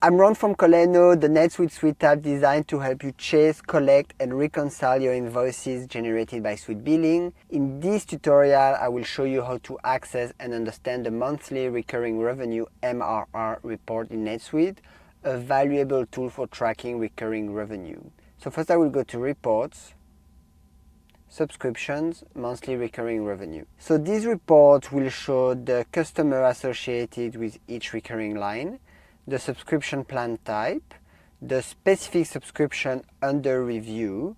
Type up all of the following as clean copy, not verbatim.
I'm Ron from Kolleno, the NetSuite suite app designed to help you chase, collect, and reconcile your invoices generated by SuiteBilling. In this tutorial, I will show you how to access and understand the monthly recurring revenue MRR report in NetSuite, a valuable tool for tracking recurring revenue. So first I will go to Reports, Subscriptions, Monthly Recurring Revenue. So this report will show the customer associated with each recurring line, the subscription plan type, the specific subscription under review,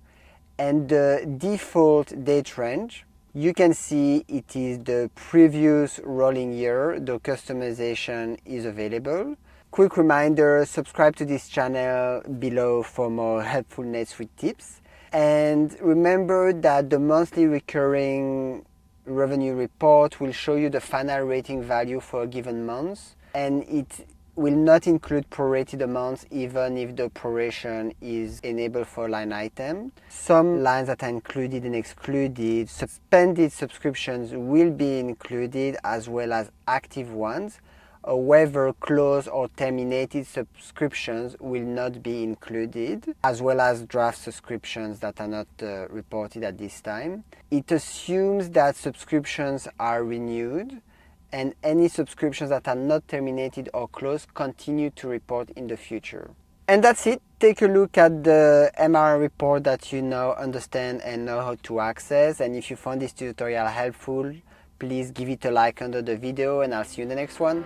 and the default date range. You can see it is the previous rolling year, the customization is available. Quick reminder, subscribe to this channel below for more helpful NetSuite tips. And remember that the monthly recurring revenue report will show you the final rating value for a given month, and it will not include prorated amounts even if the proration is enabled for a line item. Some lines that are included and excluded, suspended subscriptions will be included as well as active ones. However, closed or terminated subscriptions will not be included, as well as draft subscriptions that are not reported at this time. It assumes that subscriptions are renewed, and any subscriptions that are not terminated or closed continue to report in the future. And that's it. Take a look at the MRR report that you now understand and know how to access. And if you found this tutorial helpful, please give it a like under the video, and I'll see you in the next one.